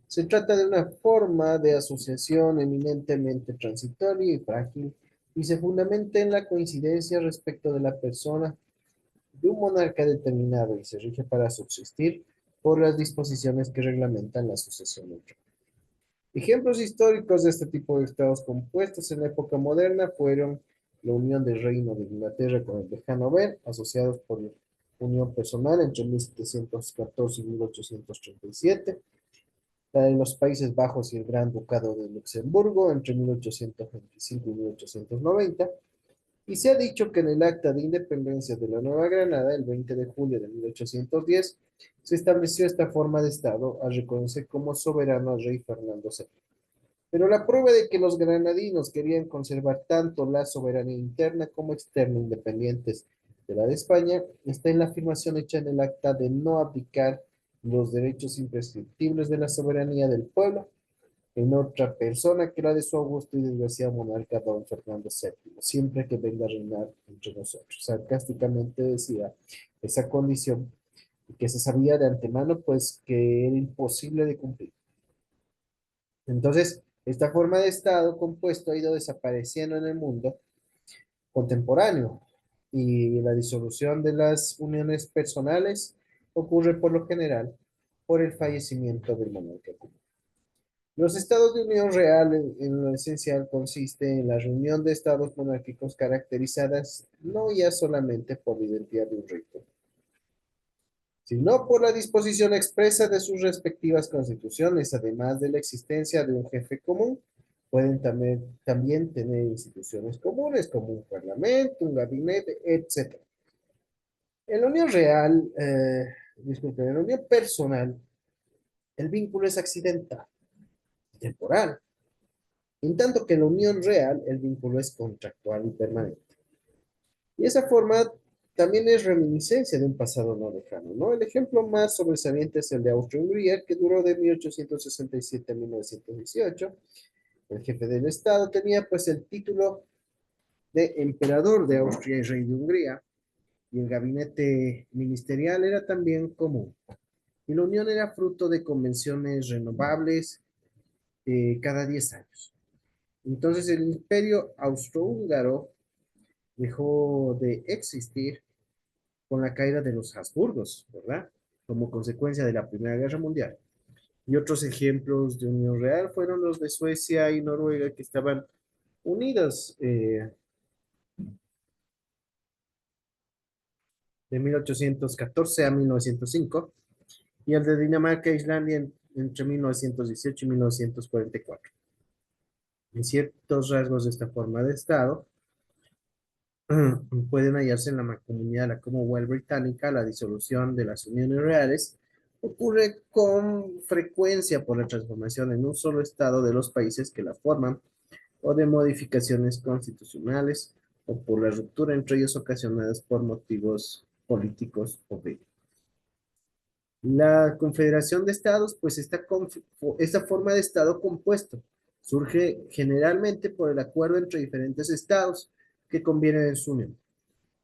Se trata de una forma de asociación eminentemente transitoria y frágil, y se fundamenta en la coincidencia respecto de la persona de un monarca determinado y se rige para subsistir por las disposiciones que reglamentan la sucesión entre. Ejemplos históricos de este tipo de estados compuestos en la época moderna fueron la unión del Reino de Inglaterra con el de Hanover, asociados por unión personal entre 1714 y 1837, la de los Países Bajos y el Gran Ducado de Luxemburgo entre 1825 y 1890, y se ha dicho que en el Acta de Independencia de la Nueva Granada, el 20 de julio de 1810, se estableció esta forma de Estado a reconocer como soberano al rey Fernando VII. Pero la prueba de que los granadinos querían conservar tanto la soberanía interna como externa independientes de la de España está en la afirmación hecha en el acta de no abdicar los derechos imprescriptibles de la soberanía del pueblo en otra persona que la de su augusto y desgraciado monarca don Fernando VII, siempre que venga a reinar entre nosotros. Sarcásticamente decía esa condición que se sabía de antemano, pues que era imposible de cumplir. Entonces, esta forma de Estado compuesto ha ido desapareciendo en el mundo contemporáneo y la disolución de las uniones personales ocurre por lo general por el fallecimiento del monarca común. Los estados de unión real en lo esencial consiste en la reunión de estados monárquicos caracterizadas no ya solamente por la identidad de un rey, sino por la disposición expresa de sus respectivas constituciones, además de la existencia de un jefe común. Pueden también tener instituciones comunes como un parlamento, un gabinete, etc. En la unión real, disculpen, en la unión personal, el vínculo es accidental, temporal, en tanto que en la unión real el vínculo es contractual y permanente. Y esa forma también es reminiscencia de un pasado no lejano, ¿no? El ejemplo más sobresaliente es el de Austria-Hungría, que duró de 1867 a 1918. El jefe del Estado tenía pues el título de emperador de Austria y rey de Hungría, y el gabinete ministerial era también común. Y la unión era fruto de convenciones renovables cada 10 años. Entonces el imperio austrohúngaro dejó de existir con la caída de los Habsburgos, ¿verdad? Como consecuencia de la Primera Guerra Mundial. Y otros ejemplos de unión real fueron los de Suecia y Noruega, que estaban unidos de 1814 a 1905, y el de Dinamarca e Islandia entre 1918 y 1944. En ciertos rasgos de esta forma de Estado, pueden hallarse en la mancomunidad de la Commonwealth británica. La disolución de las uniones reales ocurre con frecuencia por la transformación en un solo estado de los países que la forman, o de modificaciones constitucionales, o por la ruptura entre ellos ocasionadas por motivos políticos o bélicos. La confederación de estados, pues esta forma de estado compuesto surge generalmente por el acuerdo entre diferentes estados que convienen en su unión,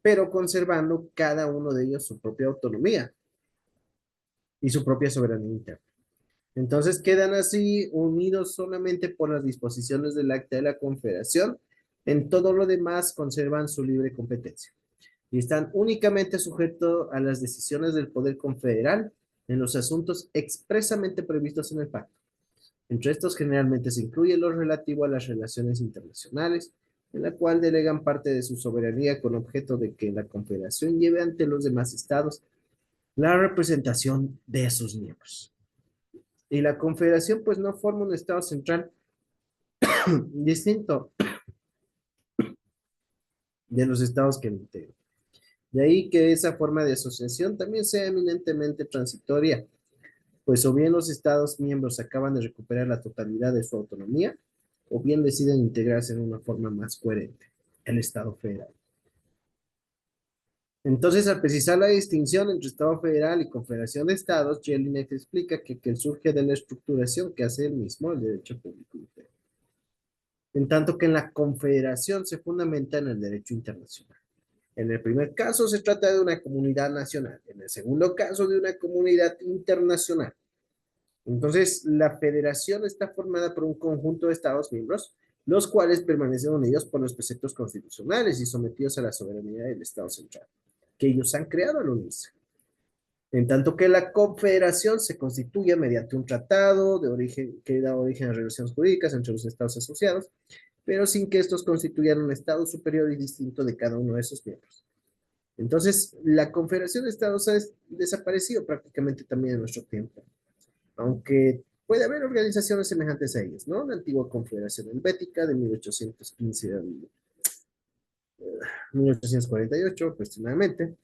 pero conservando cada uno de ellos su propia autonomía y su propia soberanía interna. Entonces quedan así unidos solamente por las disposiciones del Acta de la Confederación. En todo lo demás conservan su libre competencia y están únicamente sujetos a las decisiones del Poder Confederal en los asuntos expresamente previstos en el pacto. Entre estos generalmente se incluye lo relativo a las relaciones internacionales, en la cual delegan parte de su soberanía con objeto de que la Confederación lleve ante los demás estados la representación de sus miembros. Y la Confederación pues no forma un estado central distinto de los estados que lo integran. De ahí que esa forma de asociación también sea eminentemente transitoria, pues o bien los estados miembros acaban de recuperar la totalidad de su autonomía, o bien deciden integrarse en una forma más coherente, el Estado federal. Entonces, al precisar la distinción entre Estado federal y Confederación de Estados, Jelinek explica que surge de la estructuración que hace el mismo el derecho público interno, en tanto que en la Confederación se fundamenta en el derecho internacional. En el primer caso se trata de una comunidad nacional, en el segundo caso de una comunidad internacional. Entonces, la federación está formada por un conjunto de estados miembros, los cuales permanecen unidos por los preceptos constitucionales y sometidos a la soberanía del Estado central, que ellos han creado al unirse. En tanto que la confederación se constituye mediante un tratado de origen que da origen a relaciones jurídicas entre los estados asociados, pero sin que estos constituyan un estado superior y distinto de cada uno de sus miembros. Entonces, la confederación de estados ha desaparecido prácticamente también en nuestro tiempo, aunque puede haber organizaciones semejantes a ellas, ¿no? La antigua Confederación Helvética de 1815 a 1848, aproximadamente,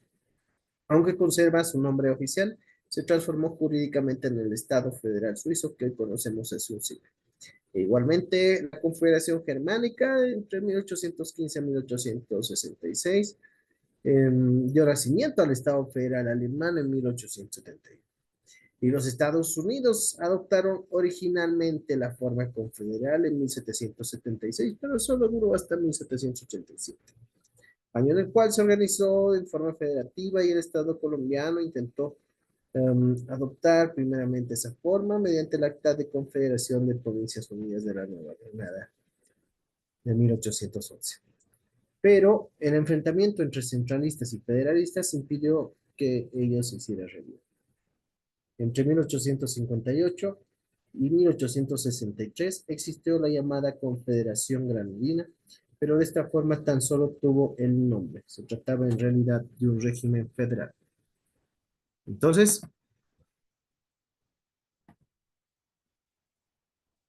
aunque conserva su nombre oficial, se transformó jurídicamente en el Estado Federal Suizo que hoy conocemos hace un siglo. E igualmente, la Confederación Germánica entre 1815 a 1866 dio nacimiento al Estado Federal Alemán en 1871. Y los Estados Unidos adoptaron originalmente la forma confederal en 1776, pero solo duró hasta 1787, año en el cual se organizó de forma federativa y el Estado colombiano intentó adoptar primeramente esa forma mediante el Acta de Confederación de Provincias Unidas de la Nueva Granada de 1811. Pero el enfrentamiento entre centralistas y federalistas impidió que ello se hiciera realidad. Entre 1858 y 1863 existió la llamada Confederación Granadina, pero de esta forma tan solo tuvo el nombre. Se trataba en realidad de un régimen federal. Entonces,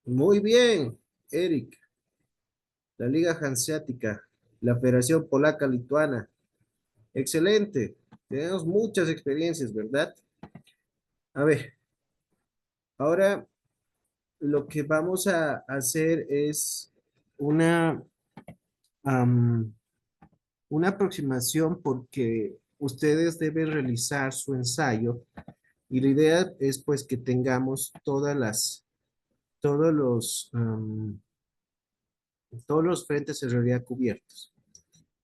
muy bien, Eric. La Liga Hanseática, la Federación Polaca-Lituana. Excelente. Tenemos muchas experiencias, ¿verdad? A ver, ahora lo que vamos a hacer es una, am, una aproximación porque ustedes deben realizar su ensayo y la idea es pues que tengamos todos los frentes en realidad cubiertos,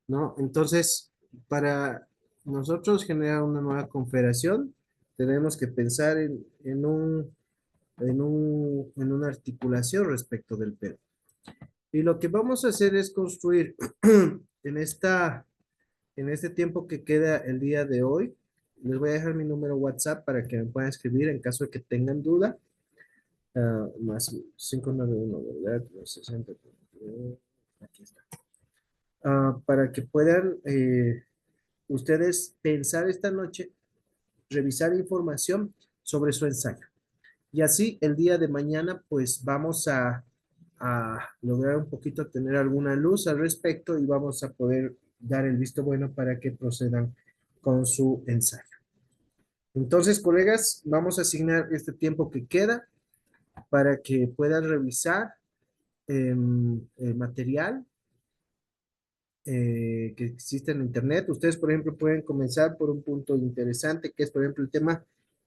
¿no? Entonces, para nosotros generar una nueva confederación, tenemos que pensar en una articulación respecto del Perú. Y lo que vamos a hacer es construir en este tiempo que queda el día de hoy, les voy a dejar mi número WhatsApp para que me puedan escribir en caso de que tengan duda. Más 591, ¿verdad? 60, aquí está. Para que puedan ustedes pensar esta noche, revisar información sobre su ensayo. Y así el día de mañana, pues vamos a lograr un poquito tener alguna luz al respecto y vamos a poder dar el visto bueno para que procedan con su ensayo. Entonces, colegas, vamos a asignar este tiempo que queda para que puedan revisar el material que existe en Internet. Ustedes, por ejemplo, pueden comenzar por un punto interesante, que es, por ejemplo, el tema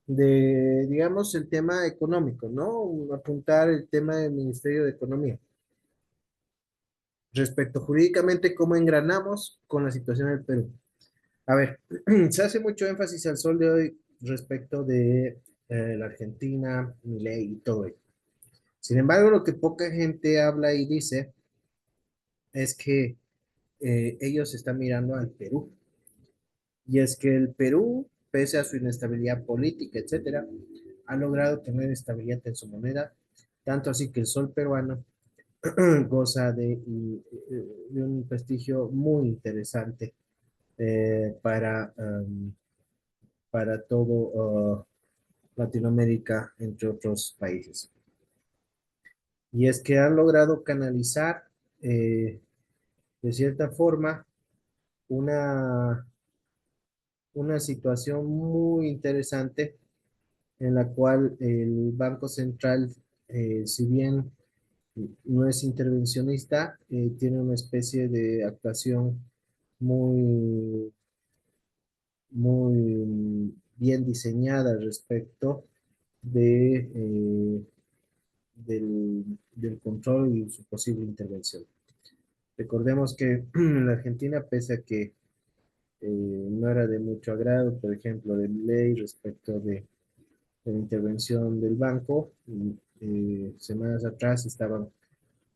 digamos, el tema económico, ¿no? Apuntar el tema del Ministerio de Economía. Respecto jurídicamente, ¿cómo engranamos con la situación del Perú? A ver, se hace mucho énfasis al sol de hoy respecto de la Argentina, Milei y todo ello. Sin embargo, lo que poca gente habla y dice es que ellos están mirando al Perú. Y es que el Perú, pese a su inestabilidad política, etcétera, ha logrado tener estabilidad en su moneda, tanto así que el sol peruano goza de un prestigio muy interesante para todo Latinoamérica, entre otros países. Y es que han logrado canalizar de cierta forma una, una situación muy interesante en la cual el Banco Central, si bien no es intervencionista, tiene una especie de actuación muy, muy bien diseñada respecto del control y su posible intervención. Recordemos que en la Argentina, pese a que no era de mucho agrado, por ejemplo, de ley respecto de la intervención del banco, semanas atrás estaban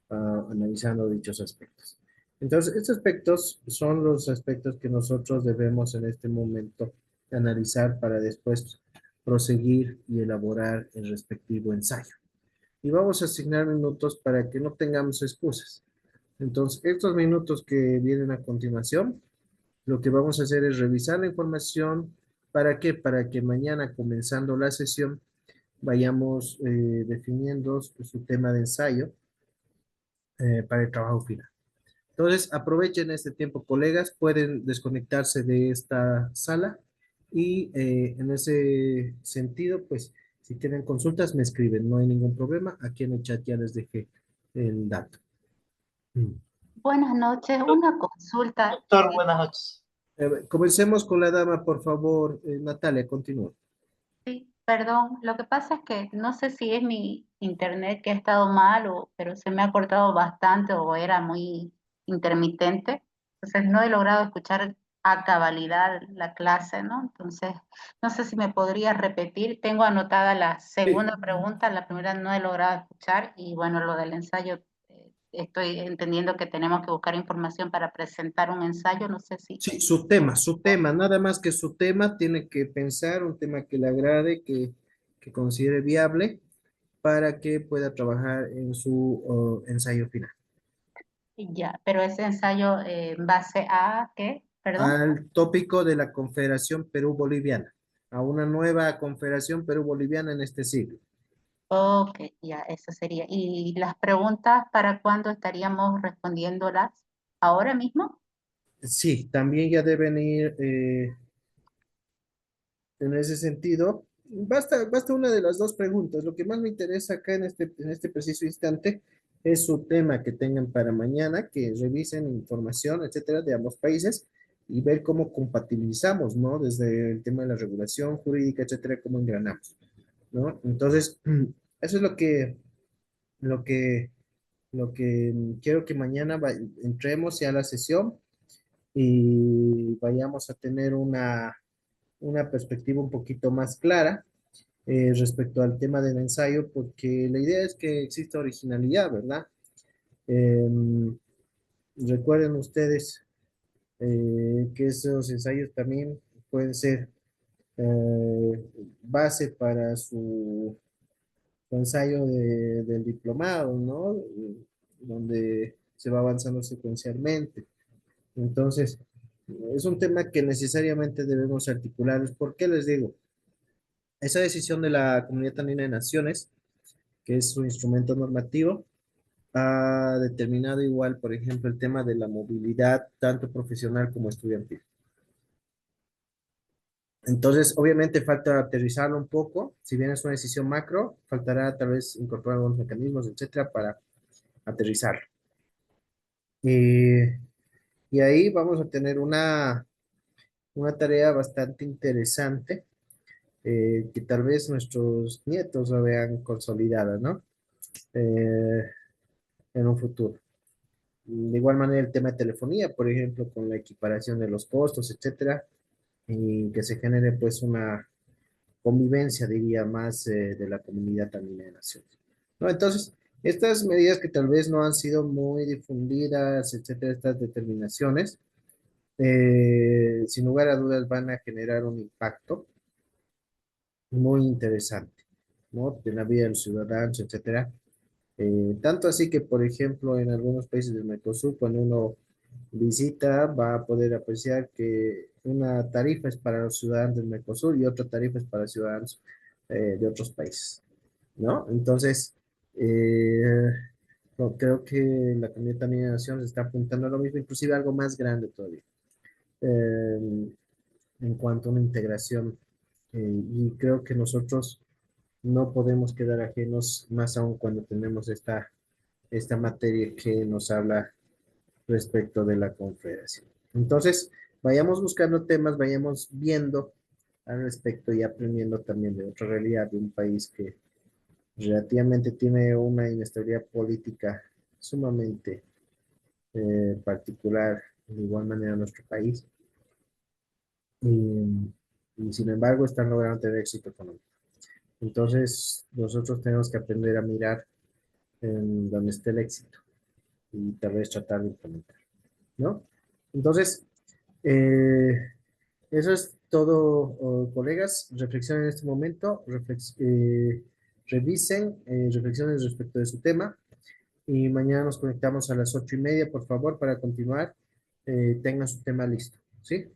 analizando dichos aspectos. Entonces, estos aspectos son los aspectos que nosotros debemos en este momento analizar para después proseguir y elaborar el respectivo ensayo. Y vamos a asignar minutos para que no tengamos excusas. Entonces, estos minutos que vienen a continuación, lo que vamos a hacer es revisar la información. ¿Para qué? Para que mañana, comenzando la sesión, vayamos definiendo su tema de ensayo para el trabajo final. Entonces, aprovechen este tiempo, colegas, pueden desconectarse de esta sala y en ese sentido, pues, si tienen consultas, me escriben, no hay ningún problema. Aquí en el chat ya les dejé el dato. Mm. Buenas noches, una consulta. Doctor, buenas noches. Comencemos con la dama, por favor. Natalia, continúa. Sí, perdón, lo que pasa es que no sé si es mi internet que ha estado mal, pero se me ha cortado bastante o era muy intermitente. Entonces no he logrado escuchar a cabalidad la clase, ¿no? Entonces, no sé si me podría repetir. Tengo anotada la segunda pregunta, la primera no he logrado escuchar y bueno, lo del ensayo, estoy entendiendo que tenemos que buscar información para presentar un ensayo, no sé si... Sí, su tema, nada más que su tema, tiene que pensar un tema que le agrade, que considere viable para que pueda trabajar en su ensayo final. Ya, pero ese ensayo en base a ¿qué? Perdón. Al tópico de la Confederación Perú-Boliviana, a una nueva Confederación Perú-Boliviana en este siglo. Ok, ya, eso sería. ¿Y las preguntas para cuándo estaríamos respondiéndolas? ¿Ahora mismo? Sí, también ya deben ir en ese sentido. Basta una de las dos preguntas. Lo que más me interesa acá en este preciso instante es su tema que tengan para mañana, que revisen información, etcétera, de ambos países y ver cómo compatibilizamos, ¿no? Desde el tema de la regulación jurídica, etcétera, cómo engranamos, ¿no? Entonces, eso es lo que, lo que quiero que mañana entremos ya a la sesión y vayamos a tener una perspectiva un poquito más clara respecto al tema del ensayo, porque la idea es que exista originalidad, ¿verdad? Recuerden ustedes que esos ensayos también pueden ser base para su ensayo del diplomado, ¿no? Donde se va avanzando secuencialmente. Entonces, es un tema que necesariamente debemos articular. ¿Por qué les digo? Esa decisión de la Comunidad Andina de Naciones, que es su instrumento normativo, ha determinado igual, por ejemplo, el tema de la movilidad, tanto profesional como estudiantil. Entonces, obviamente falta aterrizarlo un poco, si bien es una decisión macro, faltará tal vez incorporar algunos mecanismos, etcétera, para aterrizarlo. Y ahí vamos a tener una tarea bastante interesante que tal vez nuestros nietos la vean consolidada, ¿no? Eh, en un futuro. De igual manera, el tema de telefonía, por ejemplo, con la equiparación de los costos, etcétera, y que se genere pues una convivencia, diría, más de la comunidad también de naciones. ¿No? Entonces, estas medidas que tal vez no han sido muy difundidas, etcétera, estas determinaciones, sin lugar a dudas van a generar un impacto muy interesante, ¿no? En la vida de los ciudadanos, etcétera. Tanto así que, por ejemplo, en algunos países del Mercosur, cuando uno visita, va a poder apreciar que una tarifa es para los ciudadanos del Mercosur y otra tarifa es para ciudadanos de otros países, ¿no? Entonces, eh, no, creo que la Comunidad también de Naciones está apuntando a lo mismo, inclusive algo más grande todavía, eh, en cuanto a una integración. Y creo que nosotros no podemos quedar ajenos, más aún cuando tenemos esta materia que nos habla respecto de la confederación. Entonces, vayamos buscando temas, vayamos viendo al respecto y aprendiendo también de otra realidad de un país que relativamente tiene una inestabilidad política sumamente particular, de igual manera nuestro país, y sin embargo están logrando tener éxito económico. Entonces, nosotros tenemos que aprender a mirar en donde esté el éxito y tal vez tratar de implementar, ¿no? Entonces, eh, eso es todo, colegas. Reflexionen en este momento, revisen reflexiones respecto de su tema y mañana nos conectamos a las 8:30, por favor, para continuar. Tengan su tema listo, ¿sí?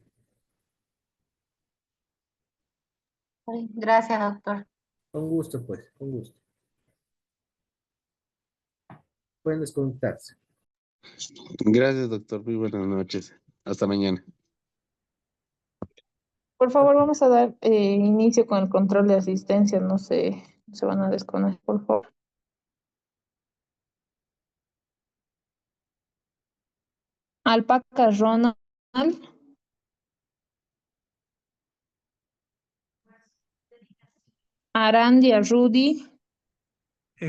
Gracias, doctor. Con gusto, pues, con gusto. Pueden desconectarse. Gracias, doctor. Muy buenas noches. Hasta mañana. Por favor, vamos a dar inicio con el control de asistencia. No se van a desconectar, por favor. Alpaca Ronald, Arandia Rudy,